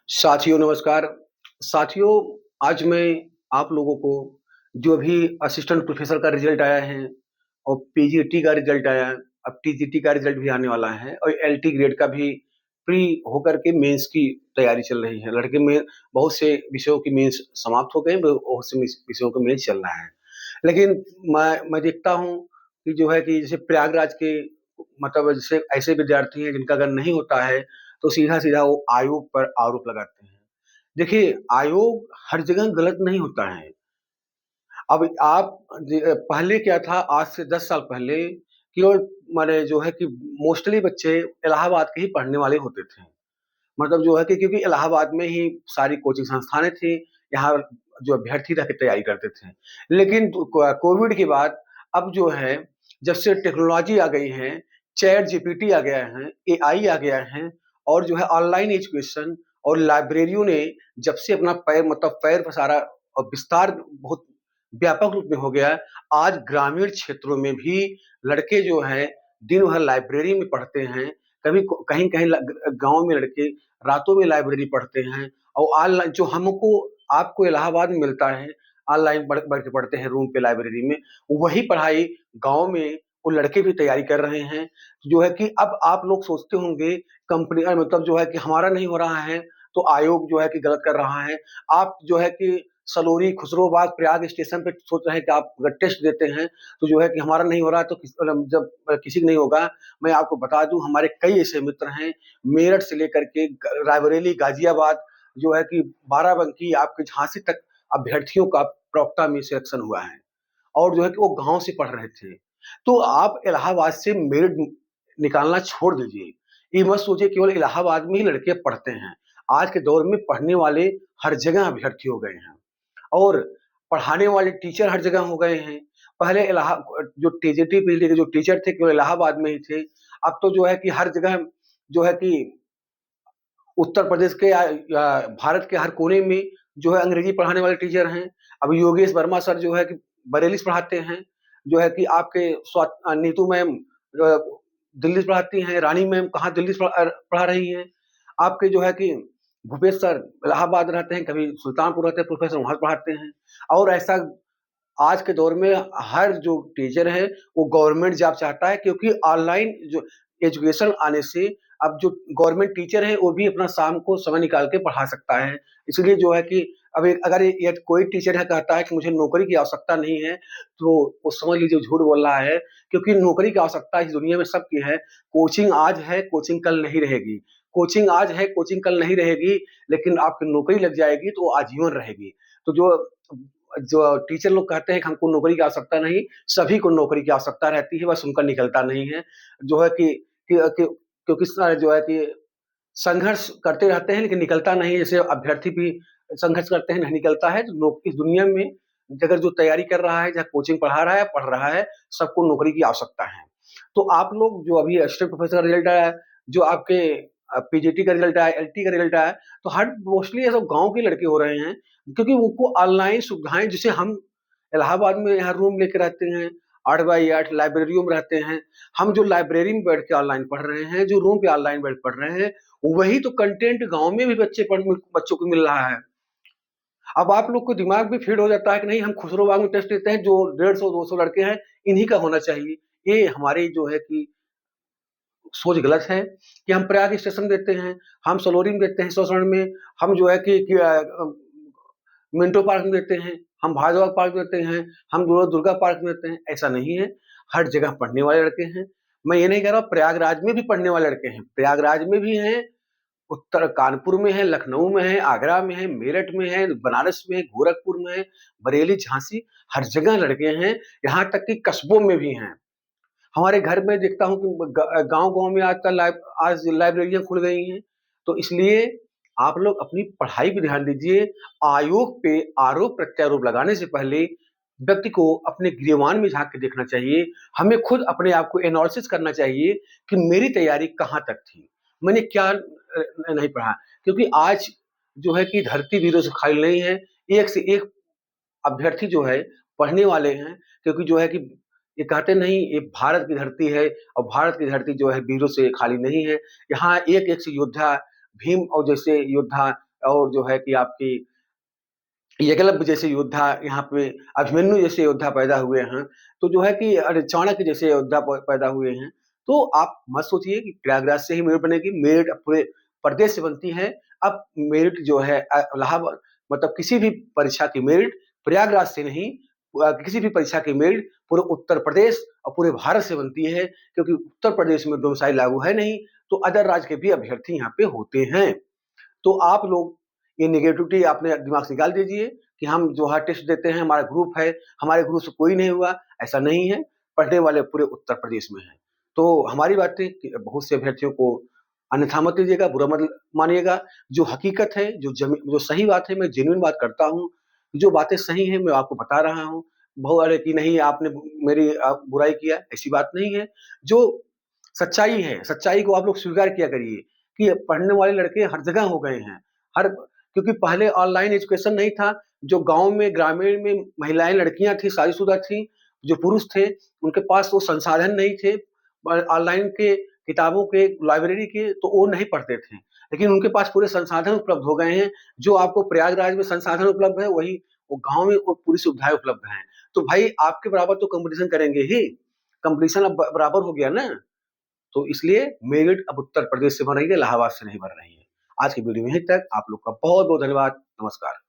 साथियों नमस्कार। साथियों, आज मैं आप लोगों को जो अभी असिस्टेंट प्रोफेसर का रिजल्ट आया है और पीजीटी का रिजल्ट आया है, अब टीजीटी का रिजल्ट भी आने वाला है और एलटी ग्रेड का भी प्री होकर के मेंस की तैयारी चल रही है। लड़के में बहुत से विषयों की मेंस समाप्त हो गए, बहुत से विषयों का मेंस चल रहा है। लेकिन मैं देखता हूँ कि जो है कि जैसे प्रयागराज के मतलब जैसे ऐसे विद्यार्थी हैं जिनका अगर नहीं होता है तो सीधा-सीधा वो आयोग पर आरोप लगाते हैं। देखिए, आयोग हर जगह गलत नहीं होता है। अब आप पहले क्या था, आज से 10 साल पहले केवल माने जो है कि मोस्टली बच्चे इलाहाबाद के ही पढ़ने वाले होते थे। मतलब जो है कि क्योंकि इलाहाबाद में ही सारी कोचिंग संस्थानें थी, यहाँ जो अभ्यर्थी रह के तैयारी करते थे। लेकिन कोविड के बाद अब जो है, जब से टेक्नोलॉजी आ गई है, चैट जीपीटी आ गया है, एआई आ गया है और जो है ऑनलाइन एजुकेशन और लाइब्रेरियों ने जब से अपना पैर पसारा और विस्तार बहुत व्यापक रूप में हो गया है, आज ग्रामीण क्षेत्रों में भी लड़के जो हैं, दिन भर लाइब्रेरी में पढ़ते हैं। कभी को कहीं-कहीं गाँव में लड़के रातों में लाइब्रेरी पढ़ते हैं और ऑनलाइन जो हमको आपको इलाहाबाद में मिलता है, ऑनलाइन बैठ के पढ़ते हैं रूम पे लाइब्रेरी में, वही पढ़ाई गाँव में वो लड़के भी तैयारी कर रहे हैं। जो है कि अब आप लोग सोचते होंगे मतलब जो है कि हमारा नहीं हो रहा है, तो आयोग जो है कि गलत कर रहा है। आप जो है कि सलोरी, खुसरोबाग, प्रयाग स्टेशन पे सोच रहे हैं कि आप अगर टेस्ट देते हैं, तो जो है कि हमारा नहीं हो रहा है तो जब किसी का नहीं होगा, मैं आपको बता दूँ हमारे कई ऐसे मित्र हैं, मेरठ से लेकर के रायबरेली, गाज़ियाबाद जो है कि बाराबंकी आपके झांसी तक अभ्यर्थियों का प्रवक्ता में सिलेक्शन हुआ है और जो है कि वो गाँव से पढ़ रहे थे। तो आप इलाहाबाद से मेरिट निकालना छोड़ दीजिए। ये मत सोचिए केवल इलाहाबाद में ही लड़के पढ़ते हैं। आज के दौर में पढ़ने वाले हर जगह अभ्यर्थी हो गए हैं और पढ़ाने वाले टीचर हर जगह हो गए हैं। पहले जो टीजीटी पीजी के जो टीचर थे केवल इलाहाबाद में ही थे। अब तो जो है कि हर जगह जो है कि उत्तर प्रदेश के या भारत के हर कोने में जो है अंग्रेजी पढ़ाने वाले टीचर हैं। अभी योगेश वर्मा सर जो है कि बरेली से पढ़ाते हैं, जो है कि आपके नीतू मैम अ, दिल्ली से पढ़ाती हैं, रानी मैम कहाँ दिल्ली से पढ़ा रही हैं। आपके जो है कि भूपेश सर इलाहाबाद रहते हैं, कभी सुल्तानपुर रहते हैं, प्रोफेसर वहाँ पढ़ाते हैं और ऐसा आज के दौर में हर जो टीचर है वो गवर्नमेंट जॉब चाहता है क्योंकि ऑनलाइन जो एजुकेशन आने से अब जो गवर्नमेंट टीचर है वो भी अपना शाम को समय निकाल के पढ़ा सकता है। इसलिए जो है कि अब अगर ये कोई टीचर है कहता है कि मुझे नौकरी की आवश्यकता नहीं है, तो वो समझ लीजिए झूठ बोल रहा है क्योंकि नौकरी की आवश्यकता इस दुनिया में सबकी है। कोचिंग आज है, कोचिंग कल नहीं रहेगी। कोचिंग आज है, कोचिंग कल नहीं रहेगी, लेकिन आपकी नौकरी लग जाएगी तो वो आजीवन रहेगी। तो जो जो टीचर लोग कहते हैं कि हमको नौकरी की आवश्यकता नहीं, सभी को नौकरी की आवश्यकता रहती है, बस उनका निकलता नहीं है। जो है कि क्योंकि जो है कि संघर्ष करते रहते हैं लेकिन निकलता नहीं है, जैसे अभ्यर्थी भी संघर्ष करते हैं, नहीं निकलता है। तो लोग इस दुनिया में अगर जो तैयारी कर रहा है, जहाँ कोचिंग पढ़ा रहा है, पढ़ रहा है, सबको नौकरी की आवश्यकता है। तो आप लोग जो अभी असिस्टेंट प्रोफेसर का रिजल्ट आया है, जो आपके पीजीटी का रिजल्ट आया, एलटी का रिजल्ट आया, तो हर मोस्टली ये सब गाँव के लड़के हो रहे हैं, क्योंकि उनको ऑनलाइन सुविधाएँ जैसे हम इलाहाबाद में यहाँ रूम लेके रहते हैं, 8 बाई 8 लाइब्रेरियों में रहते हैं। हम जो लाइब्रेरी में बैठ के ऑनलाइन पढ़ रहे हैं, जो रूम पे ऑनलाइन बैठ पढ़ रहे हैं, वही तो कंटेंट गाँव में भी बच्चों को मिल रहा है। अब आप लोग को दिमाग भी फीड हो जाता है कि नहीं हम खुसरो-बाग में टेस्ट देते हैं, जो 150-200 लड़के हैं, इन्हीं का होना चाहिए। ये हमारी जो है कि सोच गलत है कि हम प्रयाग स्टेशन देते हैं, हम सलोरी में देते हैं, सौसरण में, हम जो है कि मिंटो पार्क में देते हैं, हम भारद्वाज पार्क में देते हैं, हम दुर्गा पार्क में देते हैं, ऐसा नहीं है। हर जगह पढ़ने वाले लड़के हैं। मैं ये नहीं कह रहा हूँ प्रयागराज में भी पढ़ने वाले लड़के हैं, प्रयागराज में भी हैं, उत्तर कानपुर में है, लखनऊ में है, आगरा में है, मेरठ में है, बनारस में है, गोरखपुर में है, बरेली, झांसी, हर जगह लड़के हैं, यहाँ तक कि कस्बों में भी हैं। हमारे घर में देखता हूँ कि गाँव-गाँव में आजकल आज लाइब्रेरियाँ खुल गई हैं। तो इसलिए आप लोग अपनी पढ़ाई पे ध्यान दीजिए। आयोग पे आरोप-प्रत्यारोप लगाने से पहले व्यक्ति को अपने गिरेबान में झाँक के देखना चाहिए। हमें खुद अपने आप को एनालिसिस करना चाहिए कि मेरी तैयारी कहाँ तक थी? मैंने क्या नहीं पढ़ा? क्योंकि आज जो है कि धरती वीरों से खाली नहीं है। एक से एक अभ्यर्थी जो है पढ़ने वाले हैं, क्योंकि जो है कि ये कहते नहीं ये भारत की धरती है और भारत की धरती जो है वीरों से खाली नहीं है। यहाँ एक-एक से योद्धा भीम और जैसे योद्धा और जो है कि आपकी एकलव्य जैसे योद्धा यहाँ पे, अभिमन्यु जैसे योद्धा पैदा हुए हैं, तो जो है कि अरे चाणक्य जैसे योद्धा पैदा हुए हैं। तो आप मत सोचिए कि प्रयागराज से ही मेरिट बनेगी, मेरिट अब पूरे प्रदेश से बनती है। अब मेरिट जो है इलाहाबाद मतलब किसी भी परीक्षा की मेरिट प्रयागराज से नहीं, किसी भी परीक्षा की मेरिट पूरे उत्तर प्रदेश और पूरे भारत से बनती है, क्योंकि उत्तर प्रदेश में डोमिसाइल लागू है नहीं, तो अदर राज्य के भी अभ्यर्थी यहाँ पे होते हैं। तो आप लोग ये नेगेटिविटी अपने दिमाग से निकाल दीजिए कि हम जो है टेस्ट देते हैं, हमारा ग्रुप है, हमारे ग्रुप से कोई नहीं हुआ, ऐसा नहीं है। पढ़ने वाले पूरे उत्तर प्रदेश में हैं। तो हमारी बातें कि बहुत से अभ्यर्थियों को अन्यथा मत लीजिएगा, बुरा मत मानिएगा। जो हकीकत है, जो सही बात है, मैं जेन्युइन बात करता हूँ। जो बातें सही हैं, मैं आपको बता रहा हूँ। बहु अरे कि नहीं आपने मेरी बुराई किया, ऐसी बात नहीं है। जो सच्चाई है, सच्चाई को आप लोग स्वीकार किया करिए कि पढ़ने वाले लड़के हर जगह हो गए हैं। हर क्योंकि पहले ऑनलाइन एजुकेशन नहीं था, जो गाँव में, ग्रामीण में महिलाएँ, लड़कियाँ थी, शादीशुदा थी, जो पुरुष थे, उनके पास वो संसाधन नहीं थे ऑनलाइन के, किताबों के, लाइब्रेरी के, तो वो नहीं पढ़ते थे। लेकिन उनके पास पूरे संसाधन उपलब्ध हो गए हैं। जो आपको प्रयागराज में संसाधन उपलब्ध है, वही वो गाँव में वो पूरी सुविधाएँ उपलब्ध हैं। तो भाई आपके बराबर तो कॉम्पिटिशन करेंगे ही। कॉम्पिटिशन अब बराबर हो गया ना। तो इसलिए मेरिट अब उत्तर प्रदेश से बन रही है, इलाहाबाद से नहीं बन रही है। आज की वीडियो में यहीं तक। आप लोग का बहुत बहुत धन्यवाद। नमस्कार।